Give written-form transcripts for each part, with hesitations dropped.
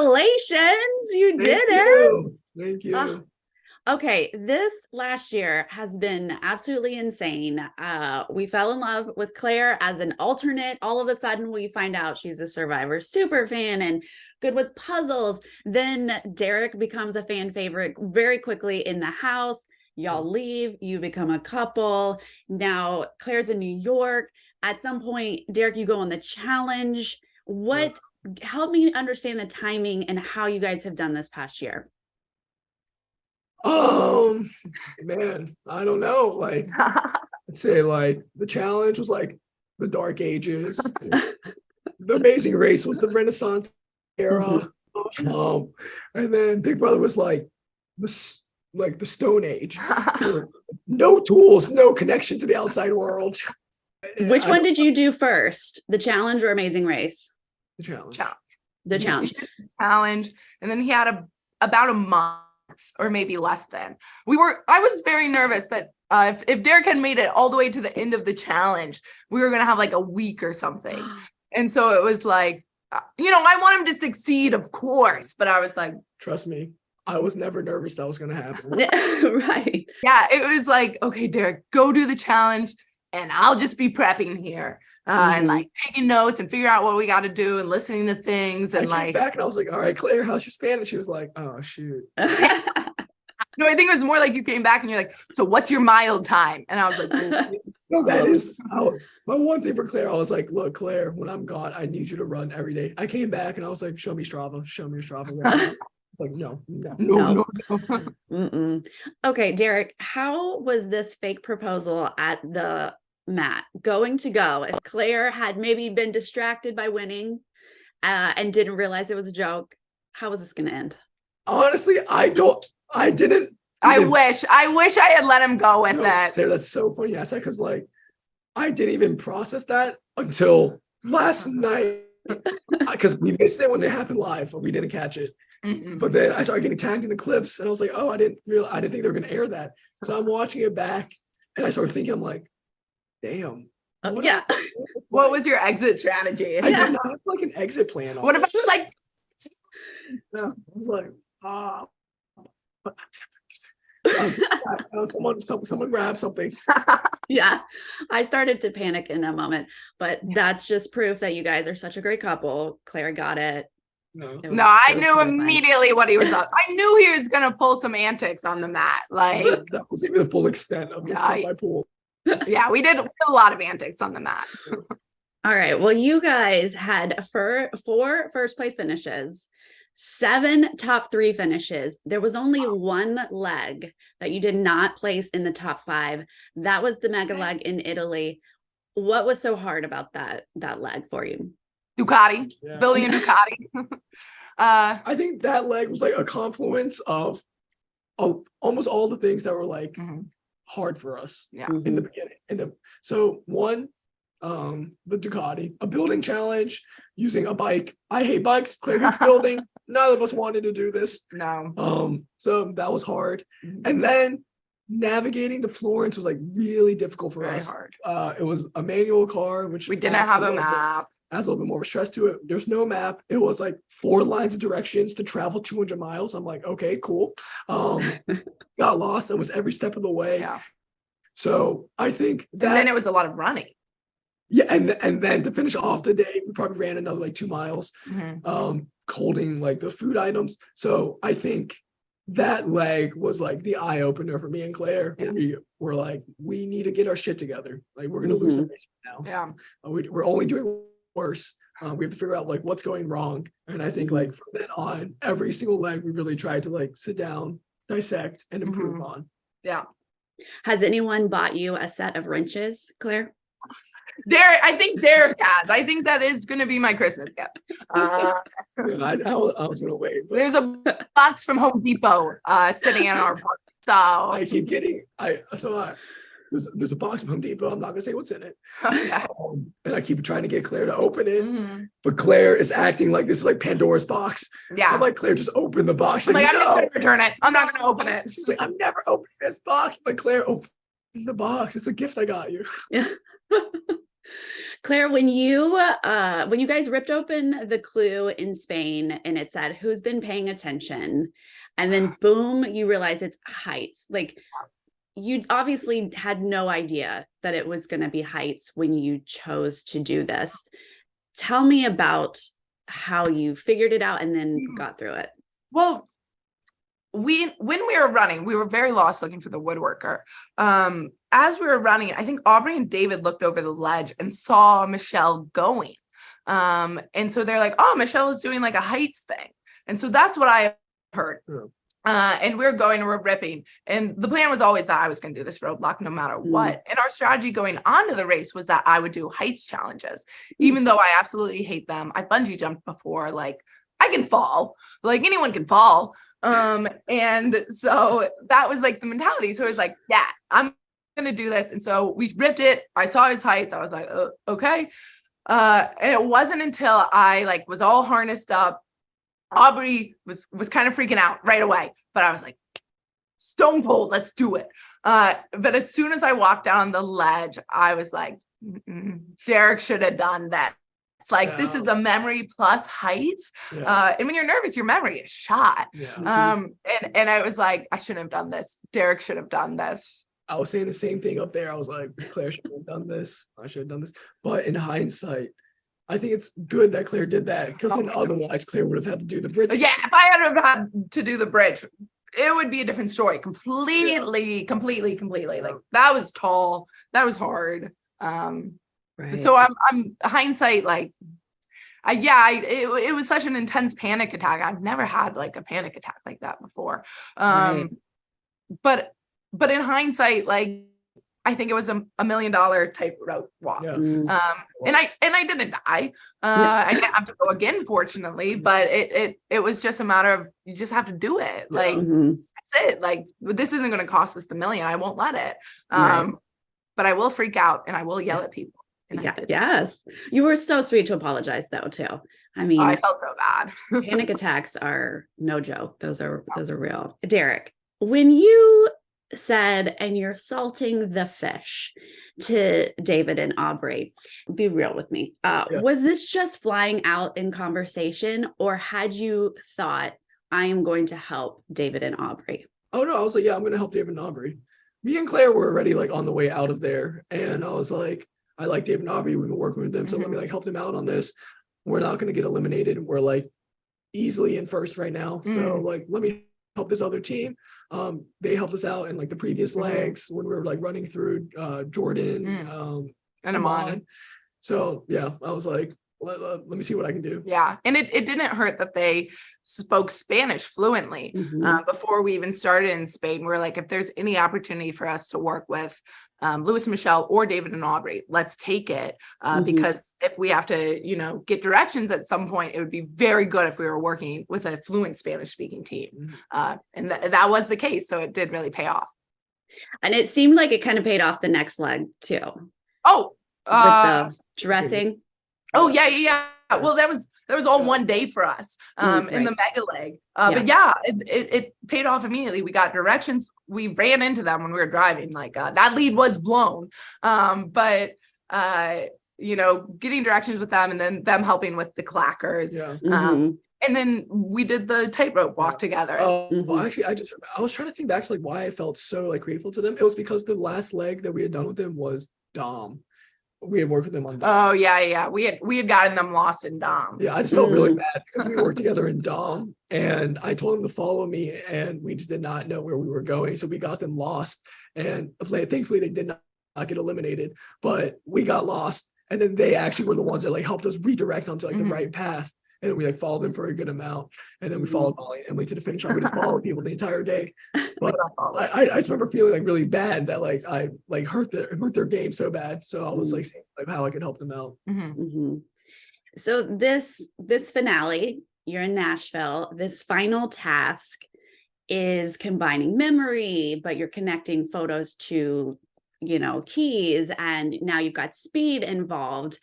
Congratulations. You did it. Thank you. Okay, this last year has been absolutely insane. We fell in love with Claire as an alternate. All of a sudden, we find out she's a Survivor super fan and good with puzzles. Then Derek becomes a fan favorite very quickly in the house. Y'all leave, you become a couple. Now Claire's in New York. At some point, Derek, you go on the challenge. Help me understand the timing and how you guys have done this past year. Man, I don't know. Like, I'd say like the challenge was like the Dark Ages. The Amazing Race was the Renaissance era. And then Big Brother was like the Stone Age. No tools, no connection to the outside world. Which one did you do first? The challenge or Amazing Race? The challenge. The challenge. Challenge. And then he had about a month or maybe less than. I was very nervous that if Derek had made it all the way to the end of the challenge, we were going to have like a week or something. And so it was like, I want him to succeed, of course, but I was like, trust me, I was never nervous that was going to happen. Right. Yeah. It was like, okay, Derek, go do the challenge and I'll just be prepping here and like taking notes and figure out what we got to do and listening to things. And I came back and I was like, all right, Claire, how's your Spanish? She was like, oh, shoot. No, I think it was more like you came back and you're like, so what's your mild time? And I was like, no, that is my one thing for Claire. I was like, look, Claire, when I'm gone, I need you to run every day. I came back and I was like, show me your Strava. It's like, no. Okay, Derek, how was this fake proposal at the mat going to go? If Claire had maybe been distracted by winning and didn't realize it was a joke, how was this going to end? Honestly, I didn't. I wish I had let him go with that. Sarah, that's so funny. I said, because like, I didn't even process that until last night because we missed it when it happened live, but we didn't catch it. But then I started getting tagged in the clips and I was like, oh, I didn't think they were going to air that. So I'm watching it back and I started thinking, I'm like, damn. What was your exit strategy? I did not have like an exit plan. What if I was like, I was like, someone grab something. Yeah, I started to panic in that moment, but that's just proof that you guys are such a great couple. Claire got it. I knew immediately what he was up. I knew he was gonna pull some antics on the mat. Like that was even the full extent of the stuff I pulled. Yeah, we did a lot of antics on the mat. All right. Well, you guys had four first place finishes, 7 top 3 finishes. There was only one leg that you did not place in the top 5. That was the mega leg in Italy. What was so hard about that leg for you? Ducati, building a Ducati. I think that leg was like a confluence of almost all the things that were like hard for us in the beginning. So one, the Ducati, a building challenge using a bike. I hate bikes. Claire hates building. None of us wanted to do this. No. So that was hard. And then navigating to Florence was like really difficult for us. Hard. It was a manual car, which we didn't have a map. Adds a little bit more stress to it. There's no map. It was like 4 lines of directions to travel 200 miles. I'm like, okay, cool. Got lost. It was every step of the way. Yeah. So I think that. And then it was a lot of running. Yeah, and then to finish off the day, we probably ran another like 2 miles, holding like the food items. So I think that leg was like the eye opener for me and Claire. Yeah. We were like, we need to get our shit together. Like we're gonna lose the race right now. Yeah. We're only doing worse. We have to figure out like what's going wrong. And I think like from then on, every single leg we really tried to like sit down, dissect, and improve on. Yeah. Has anyone bought you a set of wrenches, Claire? I think Derek has. I think that is going to be my Christmas gift. I was going to wait. But there's a box from Home Depot sitting in our park. So I keep getting, there's a box from Home Depot. I'm not going to say what's in it. Okay. And I keep trying to get Claire to open it. But Claire is acting like this is like Pandora's box. Yeah. I'm like, Claire, just open the box. She's like, I'm just going to return it. I'm not going to open it. She's like, I'm never opening this box. I'm like, Claire, open the box. It's a gift I got you. Yeah. Claire, when you guys ripped open the clue in Spain and it said who's been paying attention, and then boom, you realize it's heights. Like you obviously had no idea that it was going to be heights when you chose to do this. Tell me about how you figured it out and then got through it. Well, when we were running, we were very lost looking for the woodworker. As we were running, I think Aubrey and David looked over the ledge and saw Michelle going. And so they're like, oh, Michelle is doing like a heights thing. And so that's what I heard. And we're going and we're ripping. And the plan was always that I was going to do this roadblock no matter what. And our strategy going onto the race was that I would do heights challenges, even though I absolutely hate them. I bungee jumped before, like I can fall, like anyone can fall. And so that was like the mentality. So it was like, yeah, I'm going to do this. And so we ripped it. I saw his heights. I was like, oh, okay. And it wasn't until I like was all harnessed up. Aubrey was kind of freaking out right away, but I was like, stone cold, let's do it. But as soon as I walked down the ledge, I was like, Derek should have done that. It's like, this is a memory plus heights. And when you're nervous, your memory is shot. And I was like, I shouldn't have done this. Derek should have done this. I was saying the same thing up there. I was like, Claire should have done this. I should have done this. But in hindsight, I think it's good that Claire did that, because then otherwise Claire would have had to do the bridge. Yeah, if I had to do the bridge, it would be a different story. Completely. Like that was tall. That was hard. So I'm hindsight, like, it was such an intense panic attack. I've never had like a panic attack like that before. But in hindsight, like, I think it was $1 million tightrope walk. And I didn't die. I didn't have to go again, fortunately, but it was just a matter of, you just have to do it. Like, that's it. Like, this isn't going to cost us the $1 million. I won't let it. But I will freak out and I will yell at people. Yes. You were so sweet to apologize though, too. I mean, I felt so bad. Panic attacks are no joke. Those are real. Derek, when you said, and you're salting the fish to David and Aubrey, be real with me. Was this just flying out in conversation, or had you thought, I am going to help David and Aubrey? Oh no, I was like, yeah, I'm going to help David and Aubrey. Me and Claire were already like on the way out of there. And I was like, I like David and Aubrey. We've been working with them. So let me like help them out on this. We're not going to get eliminated. We're like easily in first right now. So like, let me help this other team. They helped us out in like the previous legs when we were like running through Jordan and Amon. So yeah, I was like, let me see what I can do. Yeah. And it didn't hurt that they spoke Spanish fluently. Before we even started in Spain, we're like, if there's any opportunity for us to work with Louis and Michelle or David and Aubrey, let's take it. Because if we have to, get directions at some point, it would be very good if we were working with a fluent Spanish speaking team. And that was the case. So it did really pay off. And it seemed like it kind of paid off the next leg too. Oh, with the dressing. Oh yeah. Well, that was all one day for us in the mega leg. But yeah, it paid off immediately. We got directions. We ran into them when we were driving. Like that lead was blown. But getting directions with them and then them helping with the clackers. And then we did the tightrope walk together. Well, actually, I was trying to think back to like why I felt so like grateful to them. It was because the last leg that we had done with them was Dom. We had worked with them on Dom. Oh yeah. We had gotten them lost in Dom. Yeah, I just felt really bad because we worked together in Dom, and I told them to follow me, and we just did not know where we were going, so we got them lost. And thankfully, they did not get eliminated, but we got lost, and then they actually were the ones that like helped us redirect onto like the right path. And we like followed them for a good amount, and then we followed Molly and Emily to the finish line. We just followed people the entire day. But I just remember feeling like really bad that like I like hurt their game so bad. So I was like seeing like how I could help them out. So this finale, you're in Nashville. This final task is combining memory, but you're connecting photos to keys, and now you've got speed involved.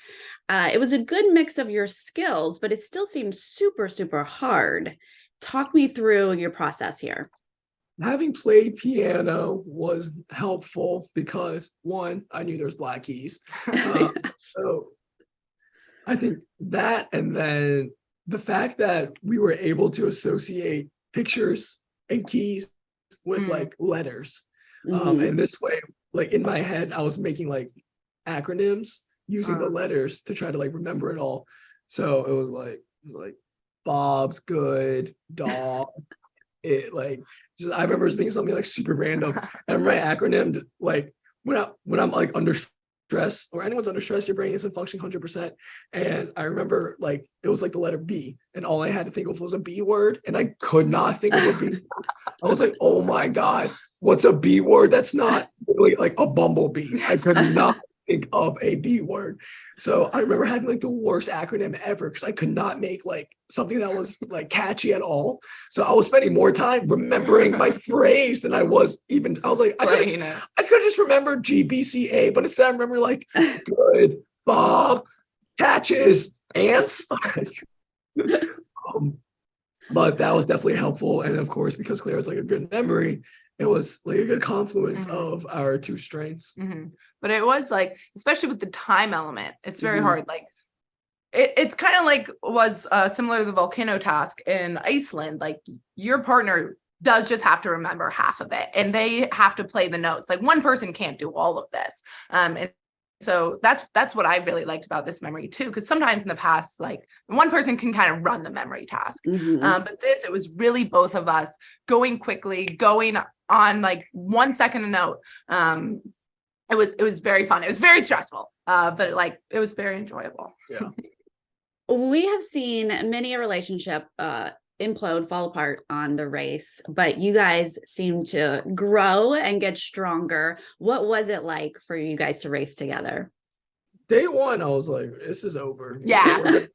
It was a good mix of your skills, but it still seems super, super hard. Talk me through your process here. having played piano was helpful because one, I knew there was black keys. So I think that, and then the fact that we were able to associate pictures and keys with like letters. Mhm. And this way, like in my head, I was making like acronyms using the letters to try to like remember it all. So it was like Bob's good, dog. It like just I remember it being something like super random. And my acronym like when I'm like under stress or anyone's under stress, your brain isn't functioning 100%. And I remember like it was like the letter B, and all I had to think of was a B word, and I could not think of a B. I was like, oh my God, what's a B word? That's not really like a bumblebee. I could not think of a B word. So I remember having like the worst acronym ever because I could not make like something that was like catchy at all. So I was spending more time remembering my phrase than I was like, I could have just remembered GBCA, but instead I remember like good, Bob, catches, ants. But that was definitely helpful. And of course, because Claire has like a good memory, it was like a good confluence of our two strengths. But it was like, especially with the time element, it's very hard. Like it's kind of like was similar to the volcano task in Iceland. Like your partner does just have to remember half of it, and they have to play the notes. Like one person can't do all of this. And so that's what I really liked about this memory too, because sometimes in the past, like one person can kind of run the memory task, but this, it was really both of us going quickly, going on like 1 second a note. It was very fun. It was very stressful, but like it was very enjoyable. Yeah. We have seen many a relationship implode, fall apart on the race, but you guys seem to grow and get stronger. What was it like for you guys to race together? Day one, I was like, this is over. Yeah.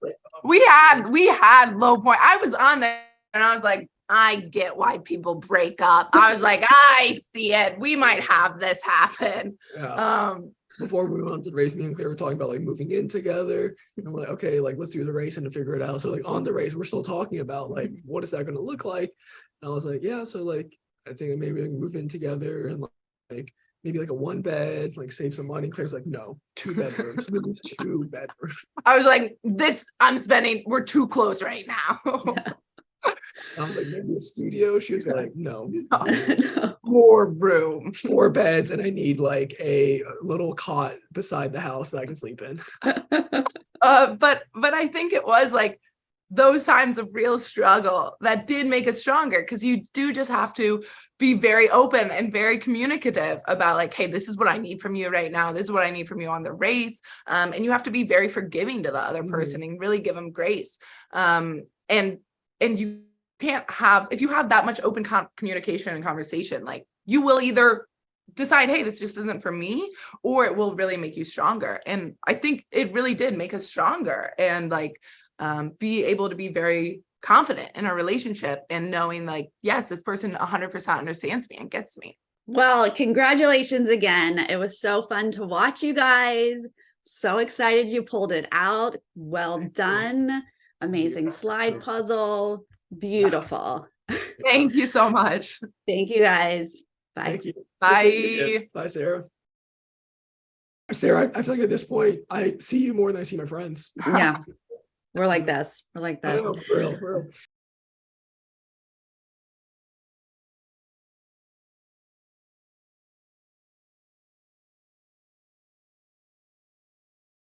we had low point. I was on there and I was like, I get why people break up. I was like, I see it. We might have this happen. Yeah. Before we went on to the race, me and Claire were talking about like moving in together. And I'm like, okay, like let's do the race and to figure it out. So like on the race, we're still talking about like what is that going to look like? And I was like, yeah, so like I think maybe we can move in together and like maybe like a 1 bed, like save some money. Claire's like, no, 2 bedrooms. We need 2 bedrooms. I was like, we're too close right now. Yeah. I was like, maybe a studio. She was like, no. More room, 4 beds, and I need like a little cot beside the house that I can sleep in. But I think it was like those times of real struggle that did make us stronger, because you do just have to be very open and very communicative about like, hey, this is what I need from you right now. This is what I need from you on the race. And you have to be very forgiving to the other person and really give them grace. And you can't have, if you have that much open communication and conversation, like you will either decide, hey, this just isn't for me, or it will really make you stronger. And I think it really did make us stronger, and like be able to be very confident in a relationship and knowing like, yes, this person 100% understands me and gets me. Well, congratulations again. It was so fun to watch you guys. So excited you pulled it out. Well done. Amazing slide puzzle. Beautiful. Thank you so much. Thank you guys. Bye. Thank you. Bye. Bye, Sarah. Sarah, I feel like at this point, I see you more than I see my friends. Yeah. We're like this. I know, for real.